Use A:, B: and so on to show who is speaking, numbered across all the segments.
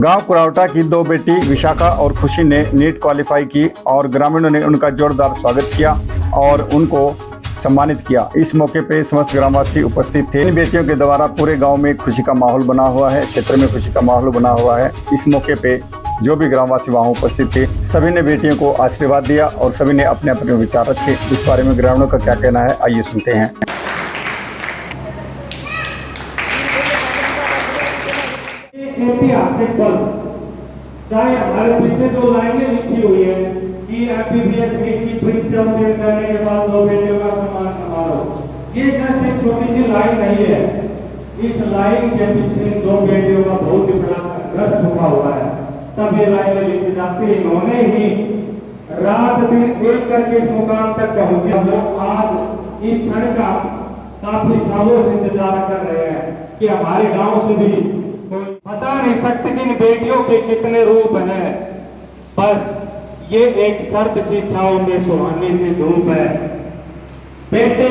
A: गांव कुरावटा की दो बेटी विशाखा और खुशी ने नीट क्वालिफाई की और ग्रामीणों ने उनका जोरदार स्वागत किया और उनको सम्मानित किया। इस मौके पे समस्त ग्रामवासी उपस्थित थे। इन बेटियों के द्वारा पूरे गांव में खुशी का माहौल बना हुआ है, क्षेत्र में खुशी का माहौल बना हुआ है। इस मौके पे जो भी ग्रामवासी वहां उपस्थित थे, सभी ने बेटियों को आशीर्वाद दिया और सभी ने अपने अपने विचार रखे। इस बारे में ग्रामीणों का क्या कहना है, आइए सुनते हैं।
B: ऐतिहासिक पल, चाहे हमारे पीछे जो लाइनें लिखी हुई है कि एमबीबीएस नीट की परीक्षा उत्तीर्ण करने के बाद दो बेटियों का सम्मान समारोह, ये जस्ट एक छोटी सी लाइन नहीं है। इस लाइन के पीछे दो बेटियों का बहुत ही बड़ा संघर्ष छुपा हुआ है, तब ये लाइनें लिखी जाती। इन्होंने ही रात दिन एक करके इस मुकाम तक पहुंचे जो आज इस क्षण का काफी सालों से इंतजार कर रहे हैं कि हमारे गांव से भी बता नहीं सकते कि इन बेटियों के कितने रूप हैं। बस ये एक सर्द सी छांव में सुहानी सी धूप है। बेटे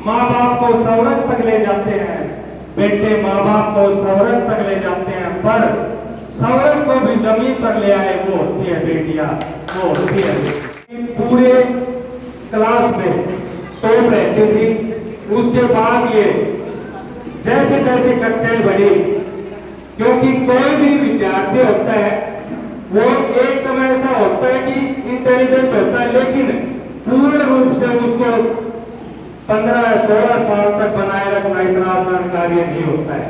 B: माँ बाप को सवरत तक ले जाते हैं, बेटे माँ बाप को सवरत तक ले जाते हैं, पर सवरत को भी जमीन पर ले आए वो होती है बेटियां, वो होती है। पूरे क्लास में टॉप रहती थी। उसके बाद ये जैसे जैसे कक्षाएं बढ़ी, क्योंकि कोई भी विद्यार्थी होता है वो एक समय ऐसा होता है कि इंटेलिजेंट होता है, लेकिन पूर्ण रूप से उसको 15-16 साल तक बनाए रखना इतना आसान कार्य नहीं होता है,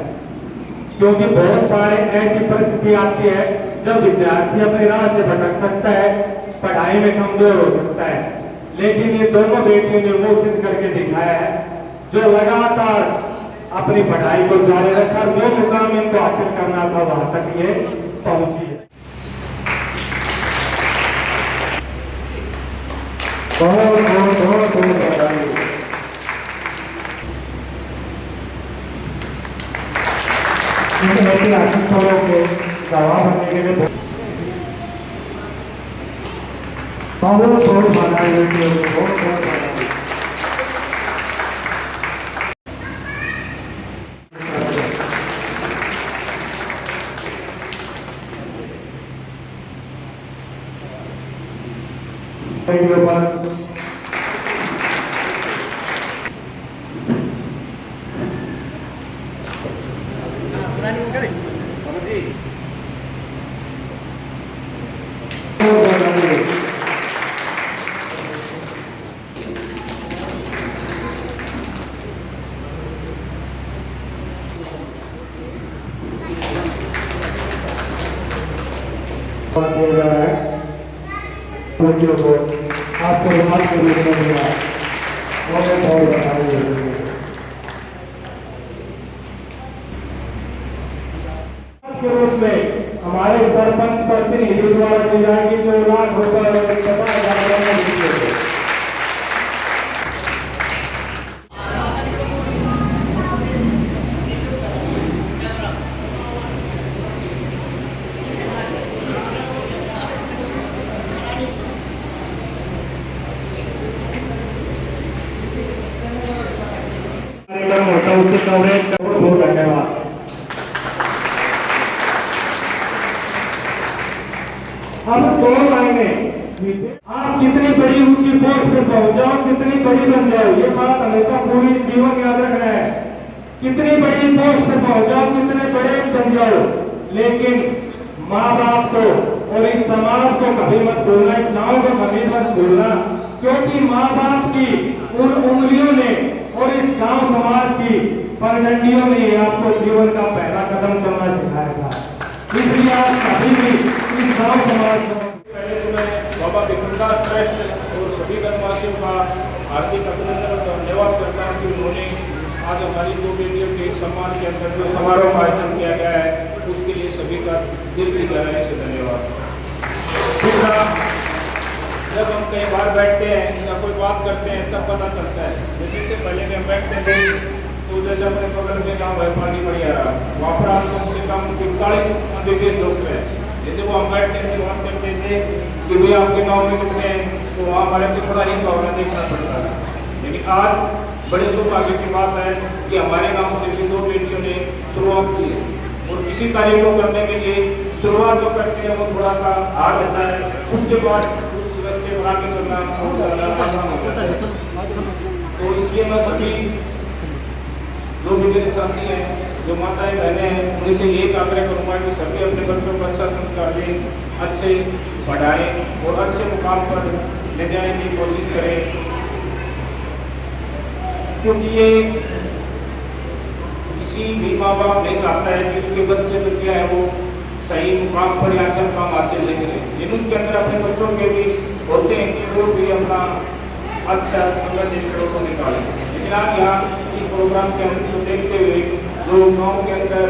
B: क्योंकि बहुत सारे ऐसी परिस्थिति आती है जब विद्यार्थी अपनी राह से भटक सकता है, पढ़ाई में कमजोर हो सकता है। लेकिन ये दोनों बेटियों ने वो सिद्ध करके दिखाया है, जो लगातार अपनी पढ़ाई को जारी रखा, जो मुकाम इनको हासिल करना था वहां तक ये पहुंची है। बहुत बहुत बहुत बहुत बधाई। इन ऐतिहासिक पलों के गवाह बनने के लिए बहुत बहुत बधाई देती है, बहुत बहुत बधाई। बच्चों को आपको बात के रूप में मिला, बहुत बधाई। के रूप में हमारे सरपंच प्रतिनिधि द्वारा दी जाएगी 2 लाख रुपए और 50,000 रुपए। धन्यवाद। अब 2 लाइनें, आप कितनी बड़ी ऊंची पोस्ट पर पहुंच जाओ, कितनी बड़ी बन जाओ, ये बात हमेशा पूरी जीवन याद रखना है। कितनी बड़ी पोस्ट पर पहुंच जाओ, कितने बड़े बन जाओ, लेकिन माँ बाप को और इस समाज को कभी मत भूलना, इस गांव को कभी मत भूलना, क्योंकि माँ बाप की उन उंगलियों ने और इस गांव समाज की पगडंडियों ने आपको जीवन का पहला कदम चलना सिखाएगा। इसलिए आप कभी भी इस गांव समाज को
C: पहले तो मैं बाबा भिखमदास ट्रस्ट और सभी ग्रामवासियों का हार्दिक अभिनंदन और धन्यवाद करता हूँ कि उन्होंने आज हमारी 2 बेटियों के सम्मान के अंदर जो समारोह का आयोजन किया गया है, उसके लिए सभी का दिल की गहराई से धन्यवाद। दूसरा, जब हम कहीं बाहर बैठते हैं या कोई बात करते हैं तब पता चलता है। जैसे इससे पहले हम बैठते थे तो जैसे अपने बगल में गाँव है पानी बढ़िया रहा, वहाँ पर आज कम से कम 45 एमबीबीएस डॉक्टर हैं। जैसे वो हम बैठते थे बात करते थे कि भाई आपके गाँव में कितने हैं, तो वहाँ हमारे को थोड़ा ही भावना देखना पड़ता है। लेकिन आज बड़े सौभाग्य की बात है कि हमारे गांव से भी 2 बेटियों ने शुरुआत की है। और किसी कार्य को करने के लिए शुरुआत जो करते हैं वो थोड़ा सा हार्ड होता है, उसके बाद उस रास्ते पर आगे चलना बहुत ज़्यादा आसान हो जाता है। तो इसलिए मैं सभी जो भी मेरे साथी हैं, जो माताएं बहनें हैं, उनसे एक आग्रह करूँगा कि सभी अपने बच्चों को अच्छा संस्कार दें, अच्छे पढ़ाएं और अच्छे मुकाम पर ले जाने की कोशिश करें, क्योंकि ये किसी भी माँ बाप नहीं चाहता है कि उसके बच्चे बच्चियाँ हैं वो सही मुकाम पर या अच्छा मुकाम हासिल नहीं करें, लेकिन उसके अंदर अपने बच्चों के भी होते हैं कि वो भी अपना अच्छा संगठित को निकालें। लेकिन आज यहाँ इस प्रोग्राम के अंदर को देखते हुए जो गाँव के अंदर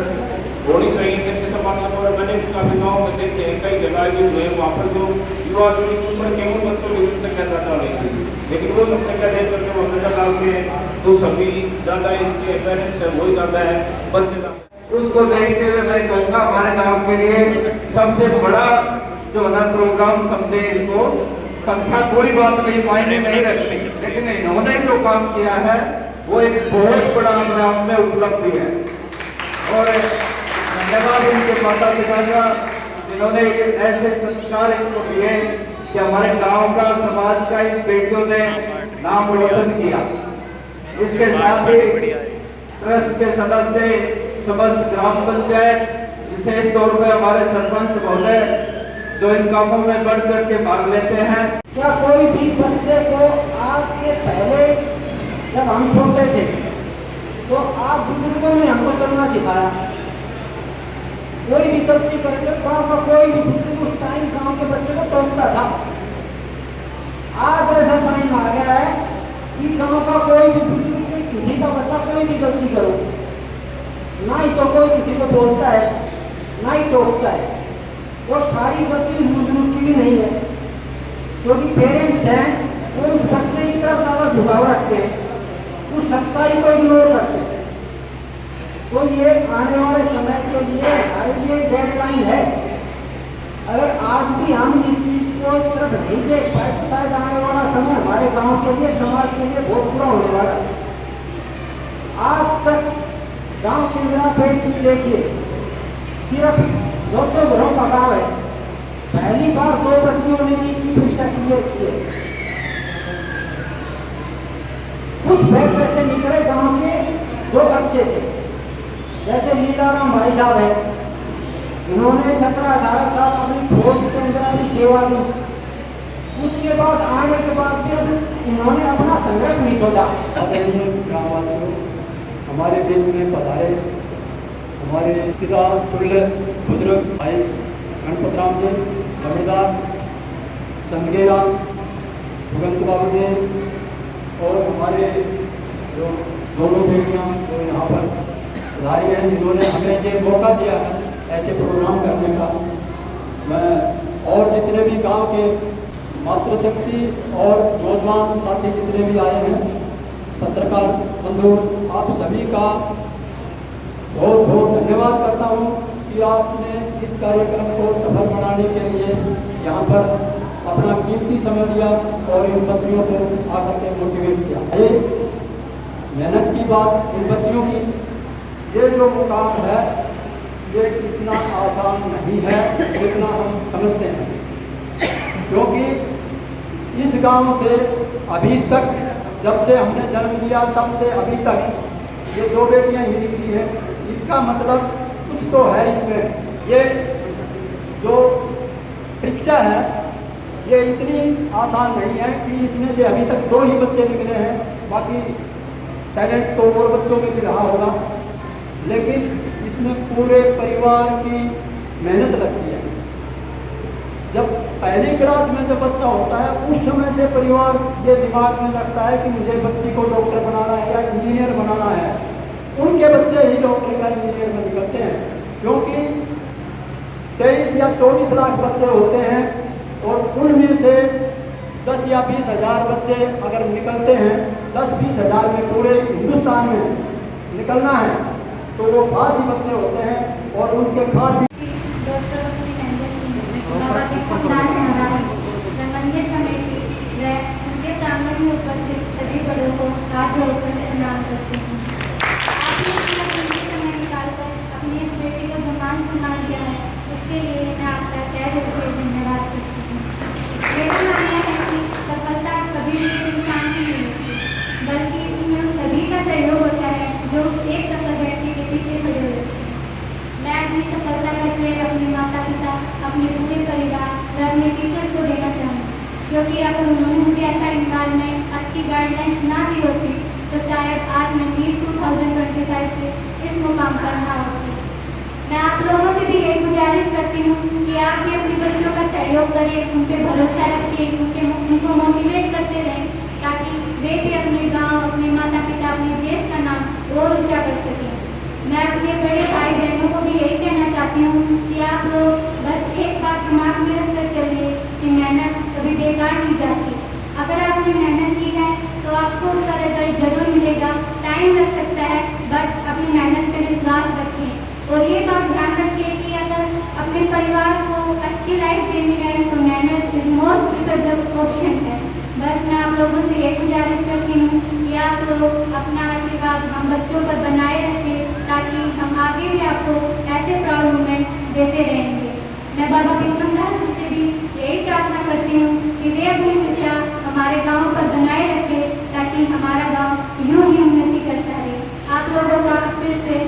C: होनी चाहिए, जैसे समाज सेवा मैंने काफी गाँव में देखे हैं, कई जगह जो है वहाँ पर जो युवा पीढ़ी के ऊपर केवल बच्चों की जनसंख्या ज़्यादा होनी चाहिए, लेकिन वो जनसंख्या देख करके वो नजर डालते हैं तो सभी ज़्यादा इसके पेरेंट्स है वही ज़्यादा है बच्चे।
B: उसको देखते हुए मैं कहूँगा हमारे गांव के लिए सबसे बड़ा जो है प्रोग्राम समझे इसको। संख्या कोई बात नहीं, मायने नहीं रखती, लेकिन इन्होंने जो काम किया है वो एक बहुत बड़ा गांव में उपलब्धि है। और धन्यवाद उनके माता पिता का जिन्होंने ऐसे संस्कार इनको दिए कि हमारे गांव का समाज का इन बेटियों ने नाम रोशन किया। इसके साथ ही ट्रस्ट के सदस्य, समस्त ग्राम पंचायत, विशेष तौर पर हमारे सरपंच महोदय जो इन कामों में बढ़ चढ़ के भाग लेते हैं।
D: क्या कोई भी बच्चे को आज से पहले जब हम छोटे थे तो आप बुजुर्गों ने हमको चलना सिखाया, कोई भी गलती करके गाँव का कोई भी बुजुर्ग उस टाइम गाँव के बच्चे को टोकता था। आज ऐसा टाइम आ गया है कि गाँव का कोई भी बुजुर्ग, किसी का बच्चा कोई भी गलती करो, ना ही तो कोई किसी को बोलता है ना ही टोकता है। और सारी गलती उस बुजुर्ग की भी नहीं है, क्योंकि पेरेंट्स हैं वो उस बच्चे की तरफ ज़्यादा झुकाव रखते हैं, उस सच्चाई को इग्नोर करते हैं। तो ये आने वाले समय के लिए हमारे लिए डेडलाइन है। अगर आज भी हम इस चीज़ को तरफ नहीं देख पाए तो शायद आने वाला समय हमारे गांव के लिए, समाज के लिए बहुत बुरा होने वाला है। आज तक गांव के मेरा पेट चीज देखिए, सिर्फ 200 घरों का गाँव है, पहली बार 2 बच्चियों ने नीट की परीक्षा क्लियर की है। कुछ फैसले ऐसे निकले गांव के जो अच्छे थे, जैसे लीलाराम भाई साहब है, उन्होंने 17-18 साल अपनी फौज के अंदर भी सेवा दी। उसके बाद आने के बाद भी इन्होंने अपना संघर्ष नहीं छोड़ा।
E: ग्रामवासियों, हमारे बीच में पधारे हमारे पिता तुल्य बुजुर्ग भाई गणपत राम जी जमींदार, संगेराम भगवंत बाबू जी और हमारे जो दोनों बेटियाँ जो यहाँ पर पधारी हैं, जिन्होंने हमें ये मौका दिया है ऐसे प्रोग्राम करने का। मैं और जितने भी गांव के मातृशक्ति और नौजवान साथी जितने भी आए हैं, पत्रकार बंधु, आप सभी का बहुत बहुत धन्यवाद करता हूँ कि आपने इस कार्यक्रम को सफल बनाने के लिए यहाँ पर अपना कीमती समय दिया और इन बच्चियों को आकर के मोटिवेट किया। ये मेहनत की बात इन बच्चियों की, ये जो मुकाम है ये इतना आसान नहीं है जितना हम समझते हैं, क्योंकि इस गांव से अभी तक, जब से हमने जन्म लिया तब से अभी तक ये 2 बेटियां ही निकली है। इसका मतलब कुछ तो है इसमें। ये जो परीक्षा है ये इतनी आसान नहीं है कि इसमें से अभी तक 2 ही बच्चे निकले हैं, बाकी टैलेंट तो और बच्चों में भी रहा होगा, लेकिन इसमें पूरे परिवार की मेहनत लगती है। जब पहली क्लास में जब बच्चा होता है उस समय से परिवार ये दिमाग में रखता है कि मुझे बच्ची को डॉक्टर बनाना है या इंजीनियर बनाना है। उनके बच्चे ही डॉक्टर या इंजीनियर में निकलते हैं, क्योंकि 23 या 24 लाख बच्चे होते हैं और उनमें से 10 या 20 हज़ार बच्चे अगर निकलते हैं, 10-20 हज़ार में पूरे हिंदुस्तान में निकलना है तो वो खास ही बच्चे होते हैं और उनके खास ही
F: मंदिर कमेटी व उनके प्रांगण में उपस्थित सभी बड़ों को हाथ जोड़कर प्रणाम करती हूँ। आपने इतना कीमती समय निकालकर अपनी इस बेटी को क्योंकि अगर उन्होंने मुझे ऐसा इन्वायरमेंट, अच्छी गाइडलाइंस ना दी होती तो शायद आज मैं नीट 2025 के इस मुकाम पर ना होती। मैं आप लोगों से भी यही गुजारिश करती हूँ कि आप भी अपने बच्चों का सहयोग करें, उन पर भरोसा रखें, उनको मोटिवेट करते रहें, ताकि वे भी अपने गांव, अपने माता पिता, अपने देश का नाम और ऊंचा कर सकें। मैं अपने बड़े भाई बहनों को भी यही कहना चाहती हूँ कि आप लोग बस एक बात दिमाग में रखकर चलिए कि मेहनत कभी बेकार नहीं जाती। अगर आपने मेहनत की है तो आपको उसका रिजल्ट जरूर मिलेगा। टाइम लग सकता है, बट अपनी मेहनत पर विश्वास रखें। और ये बात ध्यान रखिए कि अगर अपने परिवार को अच्छी लाइफ देनी है तो मेहनत इज मोस्ट प्रिफर्ड ऑप्शन है। बस मैं आप लोगों से ये गुजारिश करती हूँ कि आप लोग अपना आशीर्वाद हम बच्चों पर बनाए रखें, ताकि हम आगे भी आपको ऐसे प्राउड मोमेंट देते रहेंगे। मैं बाबा बिस्मिल्लाह से भी यही प्रार्थना करती हूँ कि वे अपनी शिक्षा हमारे गाँव पर बनाए रखें, ताकि हमारा गाँव यूँ ही उन्नति करता रहे। आप लोगों का फिर से